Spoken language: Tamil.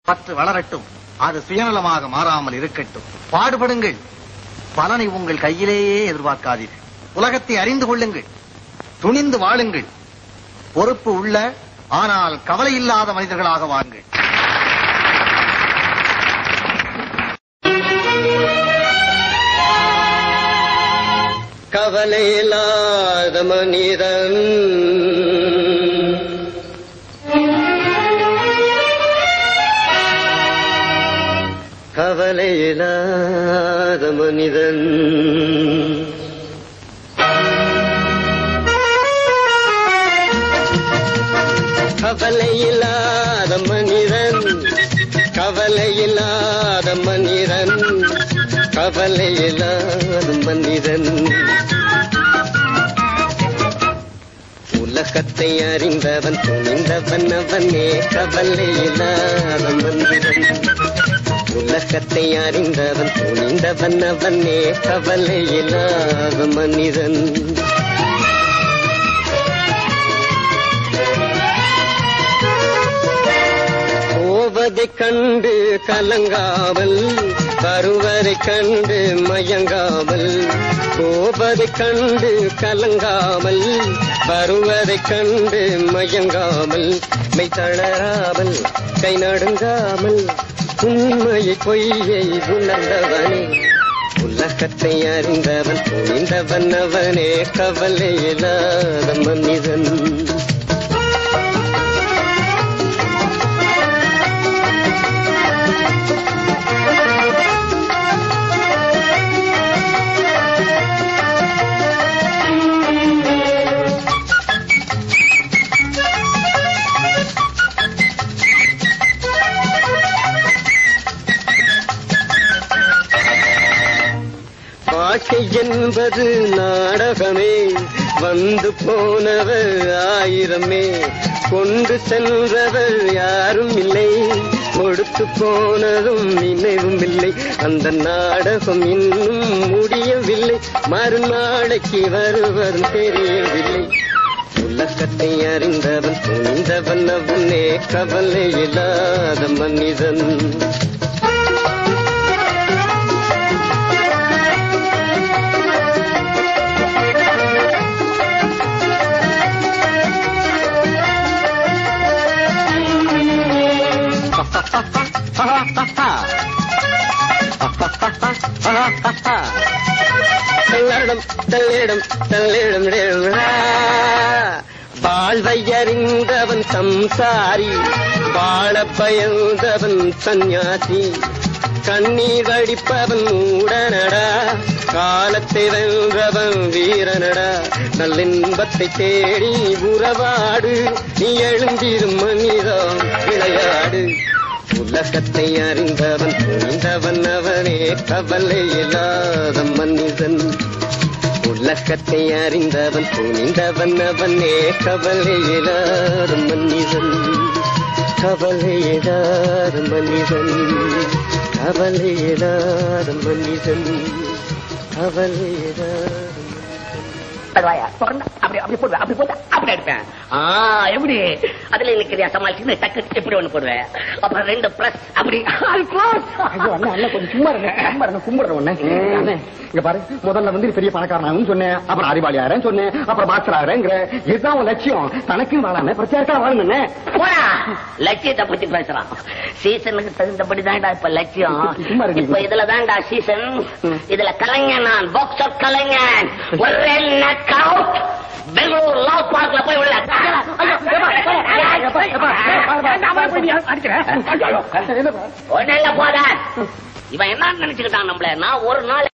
பற்று வளரட்டும், அது சுயநலமாக மாறாமல் இருக்கட்டும். பாடுபடுங்கள், பலனை உங்கள் கையிலேயே எதிர்பார்க்காதீர்கள். உலகத்தை அறிந்து கொள்ளுங்கள், துணிந்து வாழுங்கள். பொறுப்பு உள்ள ஆனால் கவலை இல்லாத மனிதர்களாக வாருங்கள். கவலை இல்லாத மனிதன் கவலை இல்லாத மனிதன் கவலை இல்லாத மனிதன் கவலை இல்லாத மனிதன் கவலை இல்லாத மனிதன் உலகத்தை அறிந்தவன் துணிந்தவன் அவனே கவலை இல்லாத மனிதன் உலகத்தை அறிந்தவன் துணிந்தவன் அவனே கவலை இல்லாத மனிதன் போவதை கண்டு கலங்காமல் வருவதை கண்டு மயங்காமல் போவதை கண்டு கலங்காமல் வருவதை கண்டு மயங்காமல் மெய் தளராமல் கை நடுங்காமல் உண்மையை பொய்யை உணர்ந்தவனே உலகத்தை அறிந்தவன் புரிந்தவன் அவனே கவலை இல்லாத மனிதன் வாழ்க்கை என்பது நாடகமே வந்து போனவர் ஆயிரமே கொண்டு சென்றவர் யாரும் இல்லை கொடுத்து போனதும் நினைவும் இல்லை அந்த நாடகம் இன்னும் முடியவில்லை மறுநாளைக்கு வருவதும் தெரியவில்லை உலகத்தை அறிந்தவன் துணிந்தவன் அவனே கவலை இல்லாத மனிதன் வாழ்வை அறிந்தவன் சம்சாரி வாழ பயந்தவன் சந்நியாசி கண்ணீர் வடிப்பவன் மூடனடா காலத்தை வென்றவன் வீரனடா நல்லின்பத்தை தேடி உறவாடு நீ எழுந்திரும் மனிதம் விளையாடு உலகத்தை அறிந்தவன் புரிந்தவன் அவனே கவலை இல்லாத மனிதன் உலகத்தை அறிந்தவன் புரிந்தவன் அவனே கவலை இல்லாத மனிதன் கவலை இல்லாத மனிதன் கவலை இல்லாத மனிதன் கவலை இல்லாத அப்படி போடுவேன் அப்படி போட்டு அப்படி எடுப்பேன் எப்படி அதுல எனக்கு சமாளிச்சு டக்கு எப்படி ஒண்ணு போடுவேன் அப்புறம் 2 பிரஸ் அப்படி கொஞ்சம் சும்மா இருங்க கும்பிடுறேன் இங்க பாரு முதல்ல வந்து பெரிய பணக்காரனாகும் சொன்னேன் அப்புறம் அறிவாளி ஆறேன் சொன்னேன் அப்புறம் பாக்சர் ஆறேங்கிற இதுதான் உன் லட்சியம் தனக்கும் வாழாம பிரச்சாரக்கா வாழணும்னு போனா லட்சியத்தை பத்தி பேசுறான் சீசனுக்கு தகுந்தபடி தான்டா இப்ப லட்சியம் இப்ப இதுல தான்டா சீசன் இதுல கலைஞன் நான் பாக்ஸர் கலைஞன் ஒரே நக்கவுட் பெங்களூர் லா பார்க்ல போய் உள்ள ஒன்னும் இல்ல போத இவன் என்ன நினைச்சுக்கிட்டான் நம்மள நான் ஒரு நாள்